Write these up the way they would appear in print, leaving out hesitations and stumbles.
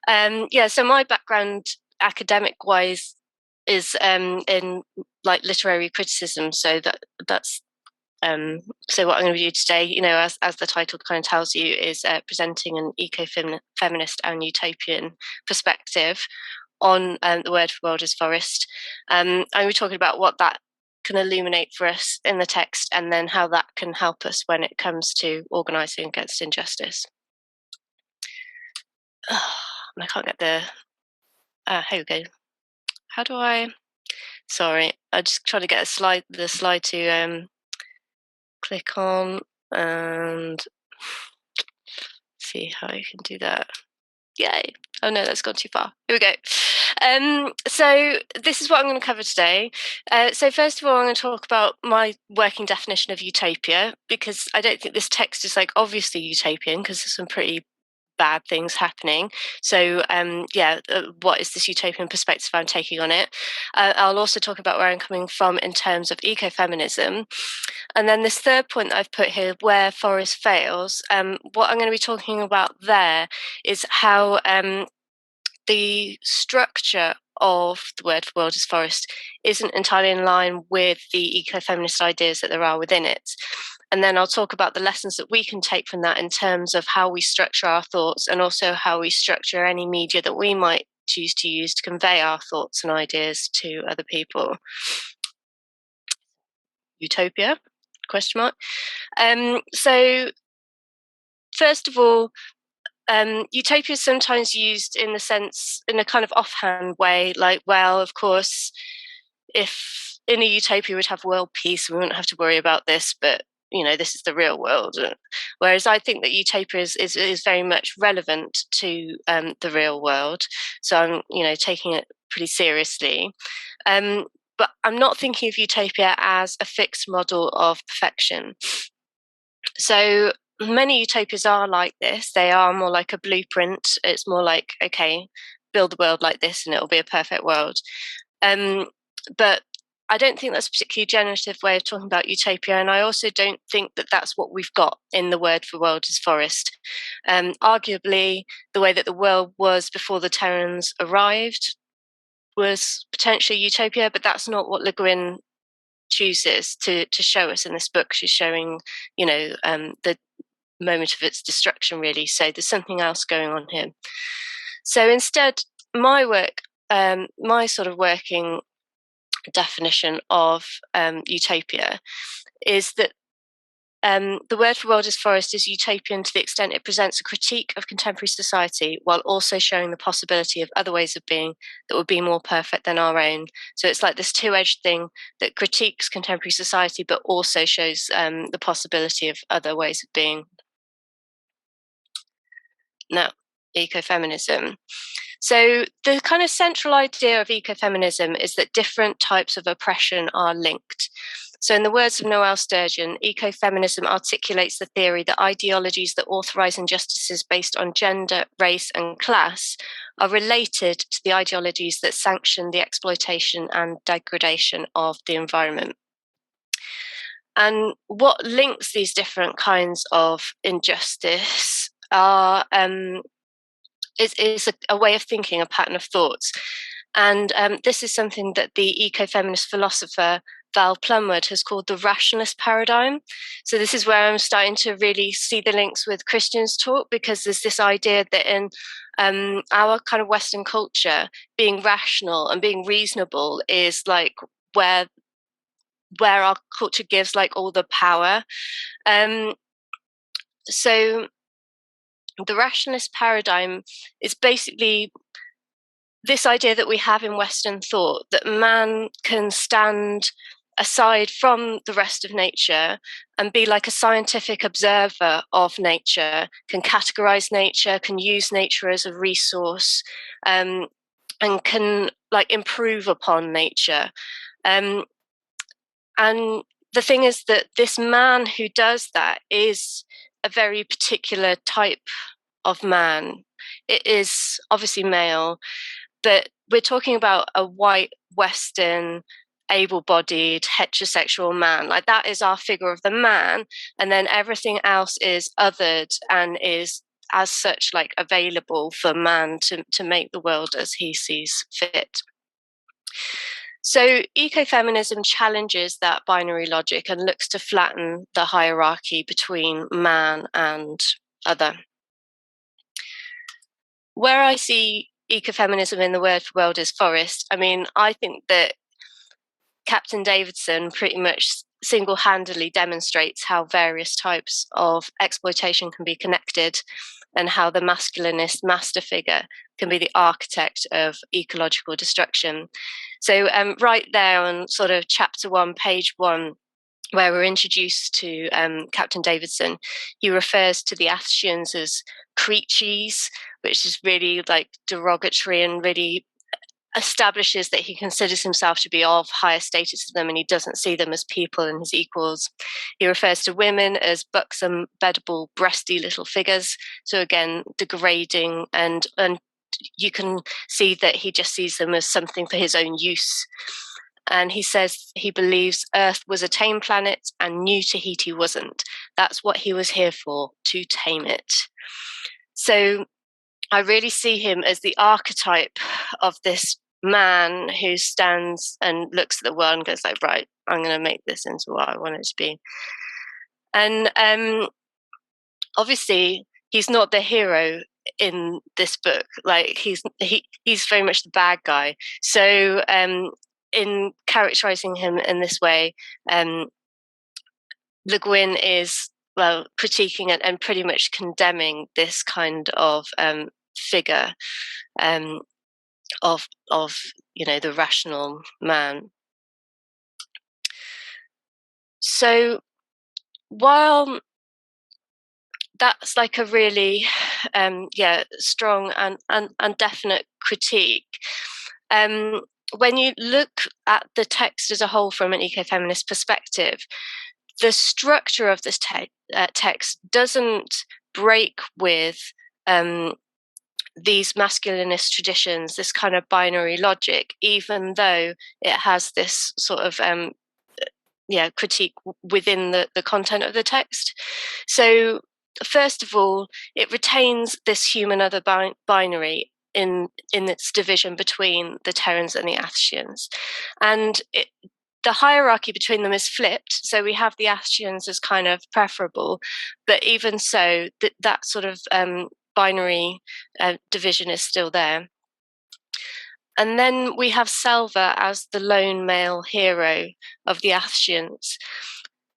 Yeah, so my background academic-wise is in like literary criticism. So that's so what I'm going to do today, you know, as the title kind of tells you, is presenting an eco-feminist and utopian perspective on the word for world is forest. I'm going to be talking about what that can illuminate for us in the text, and then how that can help us when it comes to organising against injustice. I can't get the. Here we go. How do I? Sorry, I just try to get the slide to click on and see how you can do that. Yay. Oh no, that's gone too far. Here we go. So this is what I'm going to cover today. So first of all, I'm going to talk about my working definition of utopia, because I don't think this text is like obviously utopian, because there's some pretty bad things happening. So what is this utopian perspective I'm taking on it? I'll also talk about where I'm coming from in terms of ecofeminism. And then this third point that I've put here, where forest fails, what I'm going to be talking about there is how the structure of the word for world is forest isn't entirely in line with the ecofeminist ideas that there are within it. And then I'll talk about the lessons that we can take from that in terms of how we structure our thoughts, and also how we structure any media that we might choose to use to convey our thoughts and ideas to other people. Utopia? Question mark. So first of all, utopia is sometimes used in a kind of offhand way, like, well, of course, if in a utopia we'd have world peace, we wouldn't have to worry about this, but you know, this is the real world. Whereas I think that utopia is very much relevant to the real world. So I'm, you know, taking it pretty seriously. But I'm not thinking of utopia as a fixed model of perfection. So many utopias are like this. They are more like a blueprint. It's more like, okay, build a world like this and it'll be a perfect world. But I don't think that's a particularly generative way of talking about utopia. And I also don't think that that's what we've got in the word for world is forest. Arguably, the way that the world was before the Terrans arrived was potentially utopia, but that's not what Le Guin chooses to show us in this book. She's showing, you know, the moment of its destruction, really. So there's something else going on here. So instead, my work, my sort of working definition of utopia is that the word for world is forest is utopian to the extent it presents a critique of contemporary society, while also showing the possibility of other ways of being that would be more perfect than our own. So it's like this two-edged thing that critiques contemporary society, but also shows the possibility of other ways of being. Now, ecofeminism. So the kind of central idea of ecofeminism is that different types of oppression are linked. So in the words of Noel Sturgeon, ecofeminism articulates the theory that ideologies that authorize injustices based on gender, race, and class are related to the ideologies that sanction the exploitation and degradation of the environment. And what links these different kinds of injustice are is a way of thinking, a pattern of thoughts. And this is something that the eco-feminist philosopher Val Plumwood has called the rationalist paradigm. So this is where I'm starting to really see the links with Christian's talk, because there's this idea that in our kind of Western culture, being rational and being reasonable is like where our culture gives like all the power. So the rationalist paradigm is basically this idea that we have in Western thought that man can stand aside from the rest of nature and be like a scientific observer of nature, can categorize nature, can use nature as a resource, and can like improve upon nature. And the thing is that this man who does that is a very particular type of man. It is obviously male, but we're talking about a white, Western, able-bodied, heterosexual man. Like, that is our figure of the man, and then everything else is othered and is as such like available for man to make the world as he sees fit. So ecofeminism challenges that binary logic and looks to flatten the hierarchy between man and other. Where I see ecofeminism in the word for world is forest, I mean, I think that Captain Davidson pretty much single-handedly demonstrates how various types of exploitation can be connected and how the masculinist master figure can be the architect of ecological destruction. So right there on sort of chapter 1, page 1, where we're introduced to Captain Davidson, he refers to the Athshians as creatures, which is really like derogatory and really establishes that he considers himself to be of higher status to them and he doesn't see them as people and his equals. He refers to women as buxom, beddable, breasty little figures. So again, degrading, and you can see that he just sees them as something for his own use. And he says he believes Earth was a tame planet and new Tahiti wasn't. That's what he was here for, to tame it. So I really see him as the archetype of this man who stands and looks at the world and goes like, right, I'm going to make this into what I want it to be. And obviously, he's not the hero in this book. Like he's very much the bad guy. So in characterizing him in this way, Le Guin is critiquing it and pretty much condemning this kind of figure of the rational man. So while that's like a really strong and definite critique, when you look at the text as a whole from an ecofeminist perspective, the structure of this text doesn't break with these masculinist traditions, this kind of binary logic, even though it has this sort of critique within the content of the text. So first of all, it retains this human other binary in its division between the Terrans and the Athshians. And the hierarchy between them is flipped. So we have the Athshians as kind of preferable, but even so, that sort of binary division is still there. And then we have Selva as the lone male hero of the Athshians.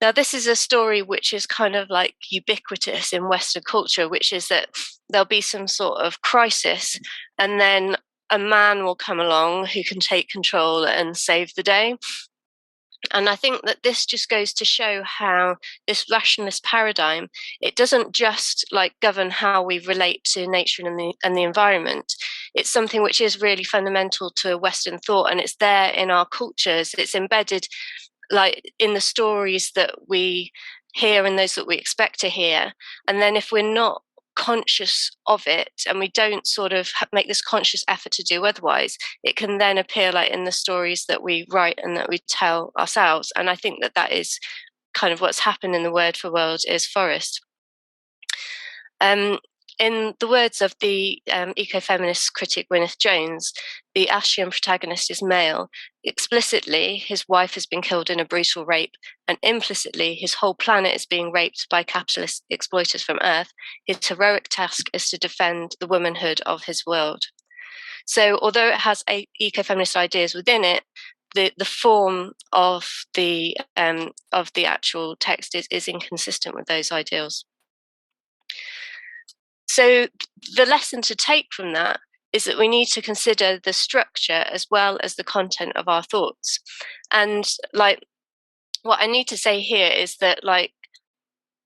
Now, this is a story which is kind of like ubiquitous in Western culture, which is that there'll be some sort of crisis, and then a man will come along who can take control and save the day. And I think that this just goes to show how this rationalist paradigm, it doesn't just like govern how we relate to nature and the environment. It's something which is really fundamental to Western thought, and it's there in our cultures. It's embedded like in the stories that we hear and those that we expect to hear. And then if we're not conscious of it and we don't sort of make this conscious effort to do otherwise, it can then appear like in the stories that we write and that we tell ourselves. And I think that is kind of what's happened in the word for world is forest. In the words of the ecofeminist critic Gwyneth Jones, the Athshian protagonist is male. Explicitly, his wife has been killed in a brutal rape, and implicitly, his whole planet is being raped by capitalist exploiters from Earth. His heroic task is to defend the womanhood of his world. So, although it has ecofeminist ideas within it, the form of the actual text is inconsistent with those ideals. So the lesson to take from that is that we need to consider the structure as well as the content of our thoughts. And like what I need to say here is that like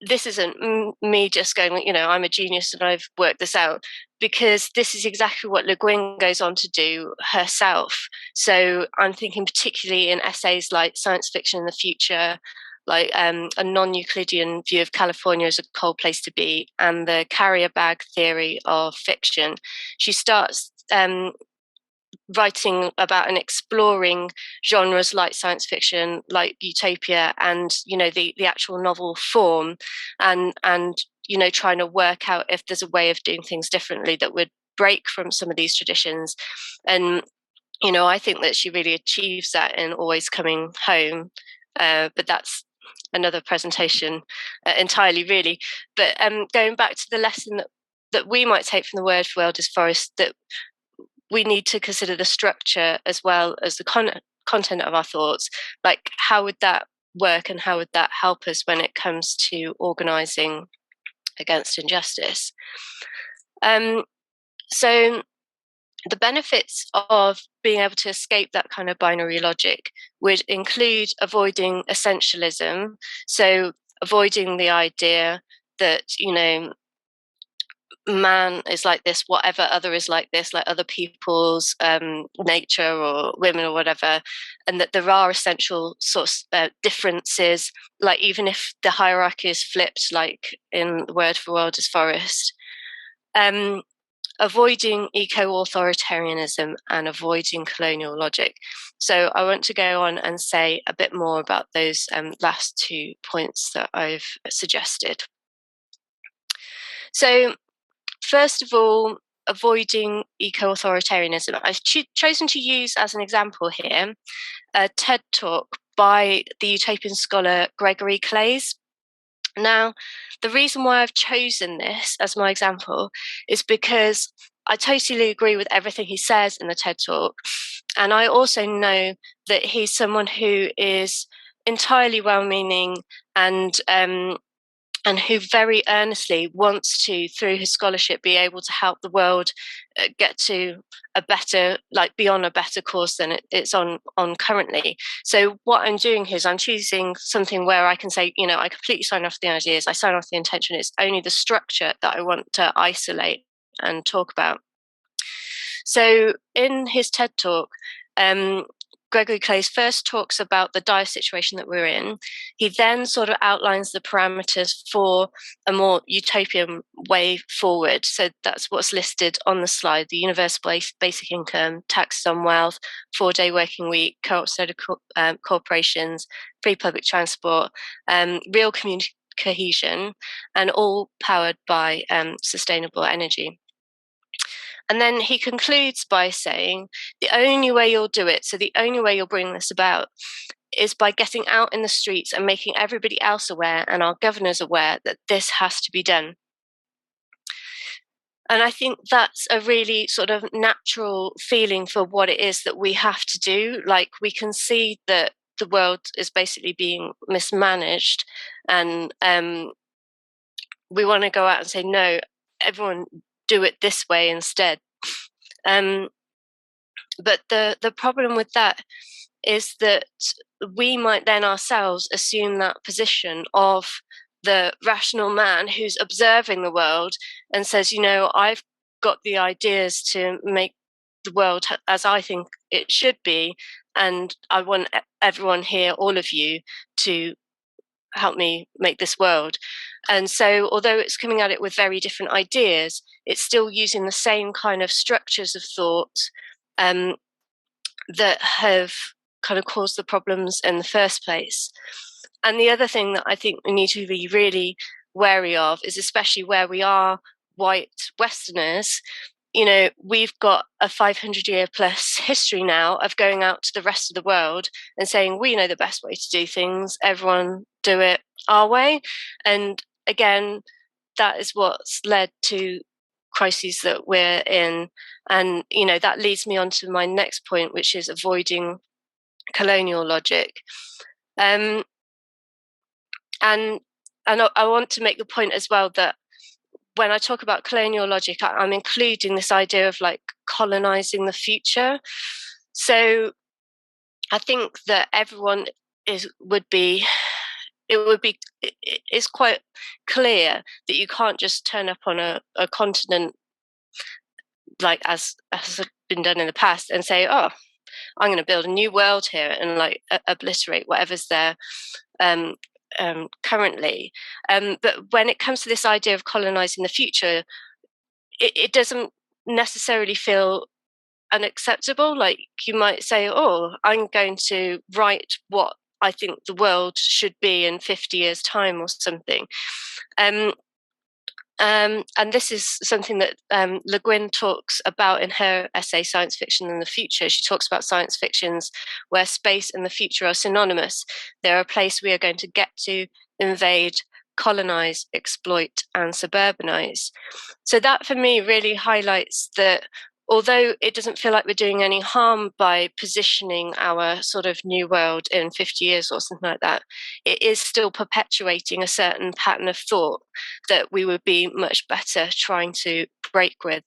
this isn't me just going, I'm a genius and I've worked this out, because this is exactly what Le Guin goes on to do herself. So I'm thinking particularly in essays like Science Fiction in the Future, like a non-Euclidean view of California as a cold place to be, and the carrier bag theory of fiction. She starts writing about and exploring genres like science fiction, like utopia, and the actual novel form, and trying to work out if there's a way of doing things differently that would break from some of these traditions. And I think that she really achieves that in Always Coming Home, but that's another presentation entirely, really. But going back to the lesson that we might take from the word for world is forest, that we need to consider the structure as well as the content of our thoughts. Like, how would that work and how would that help us when it comes to organising against injustice? So the benefits of being able to escape that kind of binary logic would include avoiding essentialism. So avoiding the idea that, man is like this, whatever other is like this, like other people's nature or women or whatever, and that there are essential sorts of differences, like even if the hierarchy is flipped, like in the word for world is forest. Avoiding eco-authoritarianism and avoiding colonial logic. So I want to go on and say a bit more about those last 2 points that I've suggested. So first of all, avoiding eco-authoritarianism. I've chosen to use as an example here a TED talk by the utopian scholar Gregory Claeys. Now, the reason why I've chosen this as my example is because I totally agree with everything he says in the TED talk. And I also know that he's someone who is entirely well-meaning and who very earnestly wants to, through his scholarship, be able to help the world get to a better, be on a better course than it's on currently. So what I'm doing here is I'm choosing something where I can say, I completely sign off the ideas, I sign off the intention. It's only the structure that I want to isolate and talk about. So in his TED talk, Gregory Claeys first talks about the dire situation that we're in. He then sort of outlines the parameters for a more utopian way forward. So that's what's listed on the slide: the universal basic income, taxes on wealth, 4-day working week, co-op corporations, free public transport, real community cohesion, and all powered by sustainable energy. And then he concludes by saying the only way you'll do it, so the only way you'll bring this about, is by getting out in the streets and making everybody else aware and our governors aware that this has to be done. And I think that's a really sort of natural feeling for what it is that we have to do. Like, we can see that the world is basically being mismanaged, and we want to go out and say, no, everyone do it this way instead. But the problem with that is that we might then ourselves assume that position of the rational man who's observing the world and says, I've got the ideas to make the world as I think it should be, and I want everyone here, all of you, to help me make this world. And so although it's coming at it with very different ideas, it's still using the same kind of structures of thought that have kind of caused the problems in the first place. And the other thing that I think we need to be really wary of is, especially where we are white Westerners, we've got a 500-year plus history now of going out to the rest of the world and saying, we know the best way to do things, everyone do it our way. And again, that is what's led to crises that we're in. And, that leads me on to my next point, which is avoiding colonial logic. And I want to make the point as well that when I talk about colonial logic, I'm including this idea of colonizing the future. So I think that everyone it's quite clear that you can't just turn up on a continent as has been done in the past and say, oh, I'm going to build a new world here and obliterate whatever's there currently. But when it comes to this idea of colonizing the future, it doesn't necessarily feel unacceptable. You might say, oh, I'm going to write what I think the world should be in 50 years' time or something. And this is something that Le Guin talks about in her essay Science Fiction and the Future. She talks about science fictions where space and the future are synonymous. They're a place we are going to get to, invade, colonize, exploit, and suburbanize. So that for me really highlights that although it doesn't feel like we're doing any harm by positioning our sort of new world in 50 years or something like that, it is still perpetuating a certain pattern of thought that we would be much better trying to break with.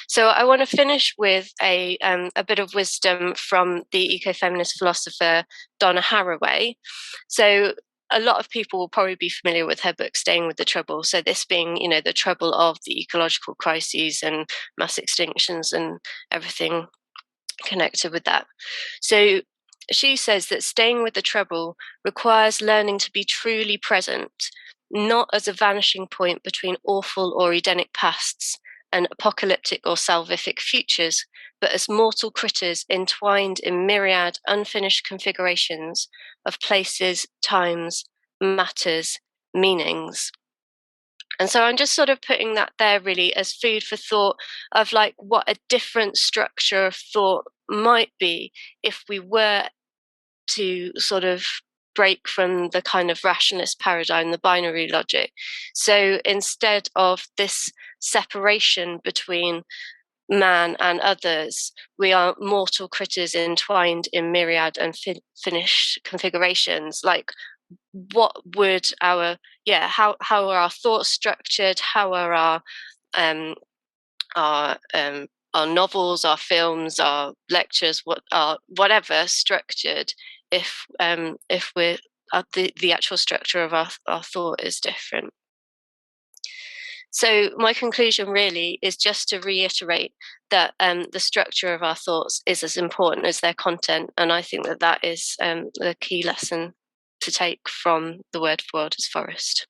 So I want to finish with a bit of wisdom from the ecofeminist philosopher Donna Haraway. So a lot of people will probably be familiar with her book Staying with the Trouble. So this being, the trouble of the ecological crises and mass extinctions and everything connected with that. So she says that staying with the trouble requires learning to be truly present, not as a vanishing point between awful or Edenic pasts and apocalyptic or salvific futures, but as mortal critters entwined in myriad unfinished configurations of places, times, matters, meanings. And so I'm just sort of putting that there really as food for thought of like what a different structure of thought might be if we were to sort of break from the kind of rationalist paradigm, the binary logic. So instead of this separation between man and others, we are mortal critters entwined in myriad and finished configurations. Like, what would how are our thoughts structured? How are um, our novels, our films, our lectures, whatever structured if we're the actual structure of our thought is different. So my conclusion really is just to reiterate that the structure of our thoughts is as important as their content, and I think that is the key lesson to take from The Word for World is Forest.